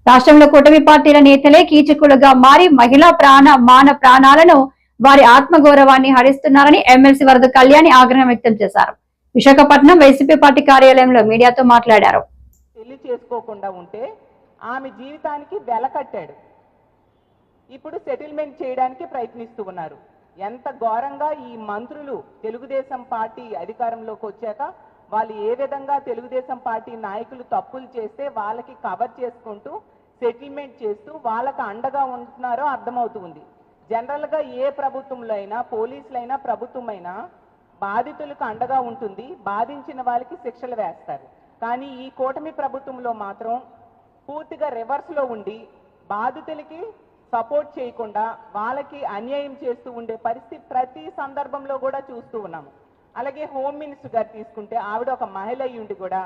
రాష్ట్రంలో కూటమి పార్టీల నేతలే కీచకులుగా మారి మహిళా ప్రాణాలను వారి ఆత్మగౌరవాన్ని హరిస్తున్నారని ఎమ్మెల్సీ వరద కళ్యాణి ఆగ్రహం వ్యక్తం చేశారు. విశాఖపట్నం వైసీపీ పార్టీ కార్యాలయంలో మీడియాతో మాట్లాడారు. పెళ్లి చేసుకోకుండా ఉంటే ఆమె జీవితానికి వెల కట్టాడు. ఇప్పుడు సెటిల్మెంట్ చేయడానికి ప్రయత్నిస్తూ ఉన్నారు. ఎంత ఘోరంగా ఈ మంత్రులు తెలుగుదేశం పార్టీ అధికారంలోకి వచ్చాక వాళ్ళు ఏ విధంగా తెలుగుదేశం పార్టీ నాయకులు తప్పులు చేస్తే వాళ్ళకి కవర్ చేసుకుంటూ సెటిల్మెంట్ చేస్తూ వాళ్ళకి అండగా ఉంటున్నారో అర్థమవుతుంది. జనరల్గా ఏ ప్రభుత్వంలో అయినా పోలీసులైనా ప్రభుత్వమైనా బాధితులకు అండగా ఉంటుంది, బాధించిన వాళ్ళకి శిక్షలు వేస్తారు. కానీ ఈ కూటమి ప్రభుత్వంలో మాత్రం పూర్తిగా రివర్స్లో ఉండి బాధితులకి సపోర్ట్ చేయకుండా వాళ్ళకి అన్యాయం చేస్తూ ఉండే పరిస్థితి ప్రతి సందర్భంలో కూడా చూస్తూ ఉన్నాము. అలాగే హోమ్ మినిస్టర్ గారు తీసుకుంటే ఆవిడ ఒక మహిళ అయ్యుండి కూడా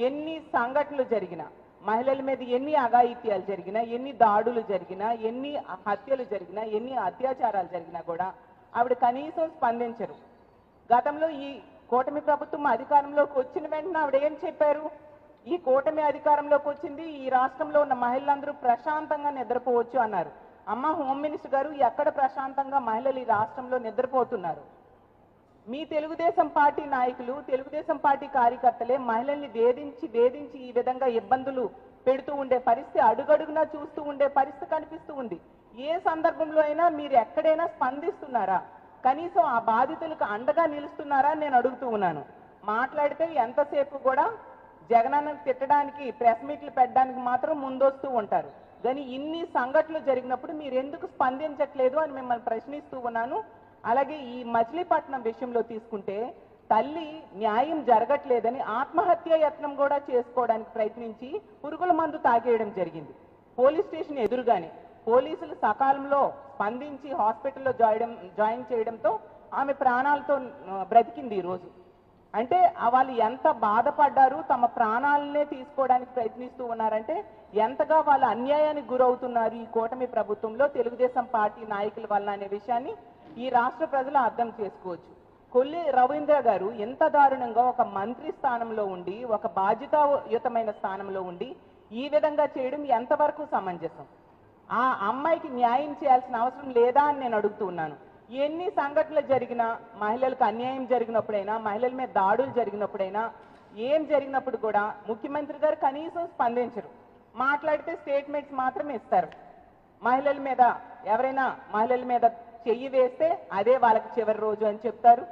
ఎన్ని సంఘటనలు జరిగినా, మహిళల మీద ఎన్ని అఘాయిత్యాలు జరిగినా, ఎన్ని దాడులు జరిగినా, ఎన్ని హత్యలు జరిగినా, ఎన్ని అత్యాచారాలు జరిగినా కూడా ఆవిడ కనీసం స్పందించరు. గతంలో ఈ కూటమి ప్రభుత్వం అధికారంలోకి వచ్చిన వెంటనే ఆవిడ ఏం చెప్పారు? ఈ కూటమి అధికారంలోకి వచ్చింది, ఈ రాష్ట్రంలో ఉన్న మహిళలందరూ ప్రశాంతంగా నిద్రపోవచ్చు అన్నారు. అమ్మ హోమ్ మినిస్టర్ గారు, ఎక్కడ ప్రశాంతంగా మహిళలు ఈ రాష్ట్రంలో నిద్రపోతున్నారు? మీ తెలుగుదేశం పార్టీ నాయకులు, తెలుగుదేశం పార్టీ కార్యకర్తలే మహిళల్ని వేధించి ఈ విధంగా ఇబ్బందులు పెడుతూ ఉండే పరిస్థితి అడుగడుగునా చూస్తూ ఉండే పరిస్థితి కనిపిస్తూ ఉంది. ఏ సందర్భంలో అయినా మీరు ఎక్కడైనా స్పందిస్తున్నారా? కనీసం ఆ బాధితులకు అండగా నిలుస్తున్నారా నేను అడుగుతూ ఉన్నాను. మాట్లాడితే ఎంతసేపు కూడా జగనన్నను తిట్టడానికి, ప్రెస్ మీట్లు పెట్టడానికి మాత్రం ముందొస్తూ ఉంటారు. కానీ ఇన్ని సంఘటనలు జరిగినప్పుడు మీరు ఎందుకు స్పందించట్లేదు అని మిమ్మల్ని ప్రశ్నిస్తూ ఉన్నాను. అలాగే ఈ మచిలీపట్నం విషయంలో తీసుకుంటే తల్లి న్యాయం జరగట్లేదని ఆత్మహత్య యత్నం కూడా చేసుకోవడానికి ప్రయత్నించి పురుగుల మందు తాగేయడం జరిగింది. పోలీస్ స్టేషన్ ఎదురుగానే పోలీసులు సకాలంలో స్పందించి హాస్పిటల్లో జాయిన్ చేయడంతో ఆమె ప్రాణాలతో బ్రతికింది. ఈరోజు అంటే వాళ్ళు ఎంత బాధపడ్డారు, తమ ప్రాణాలనే తీసుకోవడానికి ప్రయత్నిస్తూ ఉన్నారంటే ఎంతగా వాళ్ళు అన్యాయానికి గురవుతున్నారు ఈ కూటమి ప్రభుత్వంలో తెలుగుదేశం పార్టీ నాయకుల వల్ల అనే విషయాన్ని ఈ రాష్ట్ర ప్రజలు అర్థం చేసుకోవచ్చు. కొల్లి రవీంద్ర గారు ఎంత దారుణంగా ఒక మంత్రి స్థానంలో ఉండి, ఒక బాధ్యతాయుతమైన స్థానంలో ఉండి ఈ విధంగా చేయడం ఎంతవరకు సమంజసం? ఆ అమ్మాయికి న్యాయం చేయాల్సిన అవసరం లేదా అని నేను అడుగుతూ ఉన్నాను. ఎన్ని సంఘటనలు జరిగినా, మహిళలకు అన్యాయం జరిగినప్పుడైనా, మహిళల మీద దాడులు జరిగినప్పుడైనా, ఏం జరిగినప్పుడు కూడా ముఖ్యమంత్రి గారు కనీసం స్పందించరు. మాట్లాడితే స్టేట్మెంట్స్ మాత్రమే ఇస్తారు. మహిళల మీద ఎవరైనా మహిళల మీద చెయ్యి వేస్తే అదే వాళ్ళకి చివరి రోజు అని చెప్తారు.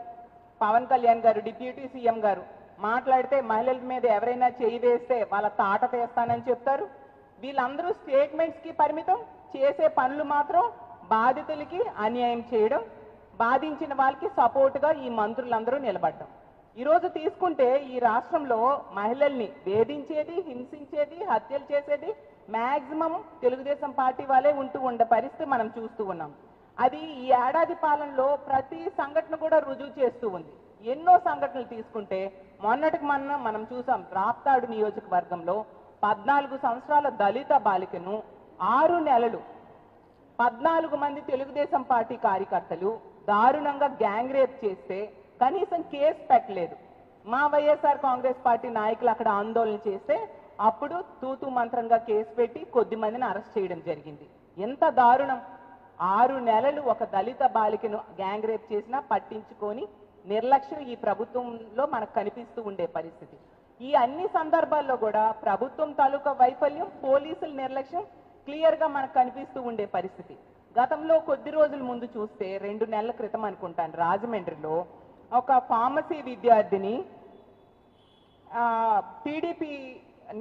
పవన్ కళ్యాణ్ గారు, డిప్యూటీ సీఎం గారు మాట్లాడితే మహిళల మీద ఎవరైనా చెయ్యి వేస్తే వాళ్ళ తాట తీస్తానని చెప్తారు. వీళ్ళందరూ స్టేట్మెంట్స్కి పరిమితం, చేసే పనులు మాత్రం బాధితులకి అన్యాయం చేయడం, బాధించిన వాళ్ళకి సపోర్టుగా ఈ మంత్రులందరూ నిలబడడం. ఈరోజు తీసుకుంటే ఈ రాష్ట్రంలో మహిళల్ని వేధించేది, హింసించేది, హత్యలు చేసేది మ్యాక్సిమం తెలుగుదేశం పార్టీ వాళ్ళే ఉండే పరిస్థితి మనం చూస్తూ ఉన్నాం. అది ఈ ఏడాది పాలనలో ప్రతి సంఘటన కూడా రుజువు చేస్తూ ఉంది. ఎన్నో సంఘటనలు తీసుకుంటే మొన్నటికి మనం చూసాం. రాప్తాడు నియోజకవర్గంలో 14 సంవత్సరాల దళిత బాలికను 6 నెలలు 14 మంది తెలుగుదేశం పార్టీ కార్యకర్తలు దారుణంగా గ్యాంగ్ రేప్ చేస్తే కనీసం కేసు పెట్టలేదు. మా వైఎస్ఆర్ కాంగ్రెస్ పార్టీ నాయకులు అక్కడ ఆందోళన చేస్తే అప్పుడు తూతూ మంత్రంగా కేసు పెట్టి కొద్ది మందిని అరెస్ట్ చేయడం జరిగింది. ఎంత దారుణం! 6 నెలలు ఒక దళిత బాలికను గ్యాంగ్ రేప్ చేసినా పట్టించుకొని నిర్లక్ష్యం ఈ ప్రభుత్వంలో మనకు కనిపిస్తూ ఉండే పరిస్థితి. ఈ అన్ని సందర్భాల్లో కూడా ప్రభుత్వం తాలూకా వైఫల్యం, పోలీసుల నిర్లక్ష్యం క్లియర్గా మనకు కనిపిస్తూ ఉండే పరిస్థితి. గతంలో కొద్ది రోజుల ముందు చూస్తే 2 నెలల క్రితం అనుకుంటాను, రాజమండ్రిలో ఒక ఫార్మసీ విద్యార్థిని టీడీపీ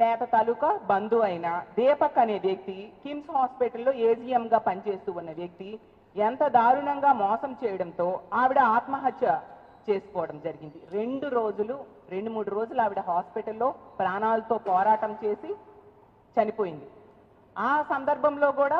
నేత తాలూకా బంధువు అయిన దీపక్ అనే వ్యక్తి, కిమ్స్ హాస్పిటల్లో ఏజీఎంగా పనిచేస్తూ ఉన్న వ్యక్తి ఎంత దారుణంగా మోసం చేయడంతో ఆవిడ ఆత్మహత్య చేసుకోవడం జరిగింది. 2-3 రోజులు ఆవిడ హాస్పిటల్లో ప్రాణాలతో పోరాటం చేసి చనిపోయింది. ఆ సందర్భంలో కూడా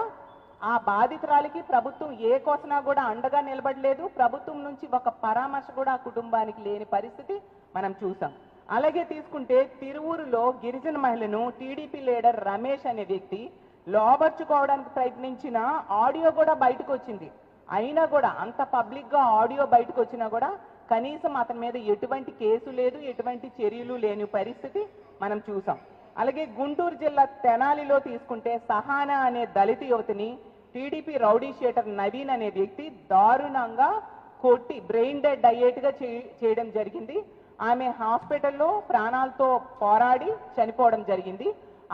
ఆ బాధితురాలికి ప్రభుత్వం ఏ కోసనా కూడా అండగా నిలబడలేదు. ప్రభుత్వం నుంచి ఒక పరామర్శ కూడా ఆ కుటుంబానికి లేని పరిస్థితి మనం చూసాం. అలాగే తీసుకుంటే తిరువూరులో గిరిజన మహిళను టీడీపీ లీడర్ రమేష్ అనే వ్యక్తి లోబర్చుకోవడానికి ప్రయత్నించిన ఆడియో కూడా బయటకు వచ్చింది. అయినా కూడా అంత పబ్లిక్గా ఆడియో బయటకు వచ్చినా కూడా కనీసం అతని మీద ఎటువంటి కేసు లేదు, ఎటువంటి చర్యలు లేని పరిస్థితి మనం చూసాం. అలాగే గుంటూరు జిల్లా తెనాలిలో తీసుకుంటే సహానా అనే దళిత యువతిని టీడీపీ రౌడీ షీటర్ నవీన్ అనే వ్యక్తి దారుణంగా కొట్టి బ్రెయిన్ డెడ్ అయ్యేట్టుగా చేయడం జరిగింది. ఆమె హాస్పిటల్లో ప్రాణాలతో పోరాడి చనిపోవడం జరిగింది.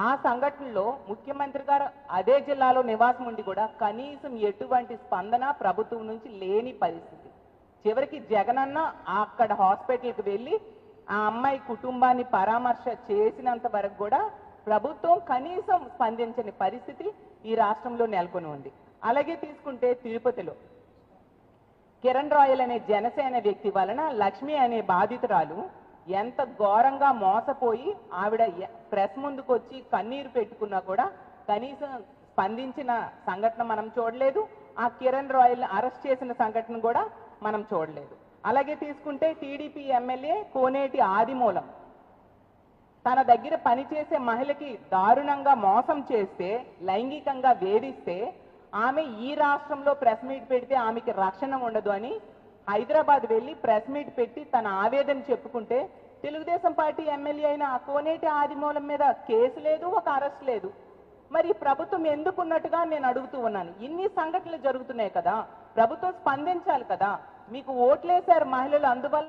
ఆ సంఘటనలో ముఖ్యమంత్రి గారు అదే జిల్లాలో నివాసం ఉండి కూడా కనీసం ఎటువంటి స్పందన ప్రభుత్వం నుంచి లేని పరిస్థితి. చివరికి జగనన్న అక్కడ హాస్పిటల్కి వెళ్ళి ఆ అమ్మాయి కుటుంబాన్ని పరామర్శ చేసినంత వరకు కూడా ప్రభుత్వం కనీసం స్పందించని పరిస్థితి ఈ రాష్ట్రంలో నెలకొని ఉంది. అలాగే తీసుకుంటే తిరుపతిలో కిరణ్ రాయల్ అనే జనసేన వ్యక్తి వలన లక్ష్మి అనే బాధితురాలు ఎంత ఘోరంగా మోసపోయి ఆవిడ ప్రెస్ ముందుకు వచ్చి కన్నీరు పెట్టుకున్నా కూడా కనీసం స్పందించిన సంఘటన మనం చూడలేదు. ఆ కిరణ్ రాయల్ అరెస్ట్ చేసిన సంఘటన కూడా మనం చూడలేదు. అలాగే తీసుకుంటే టీడీపీ ఎమ్మెల్యే కోనేటి ఆదిమూలం తన దగ్గర పనిచేసే మహిళకి దారుణంగా మోసం చేస్తే, లైంగికంగా వేధిస్తే ఆమె ఈ రాష్ట్రంలో ప్రెస్ మీట్ పెడితే ఆమెకి రక్షణ ఉండదు అని హైదరాబాద్ వెళ్ళి ప్రెస్ మీట్ పెట్టి తన ఆవేదన చెప్పుకుంటే తెలుగుదేశం పార్టీ ఎమ్మెల్యే అయిన ఆ కోనేటి ఆదిమూలం మీద కేసు లేదు, ఒక అరెస్ట్ లేదు. మరి ప్రభుత్వం ఎందుకున్నట్టుగా నేను అడుగుతూ ఉన్నాను. ఇన్ని సంఘటనలు జరుగుతున్నాయి కదా, ప్రభుత్వం స్పందించాలి కదా. మీకు ఓట్లేశారు మహిళలు, అందువల్ల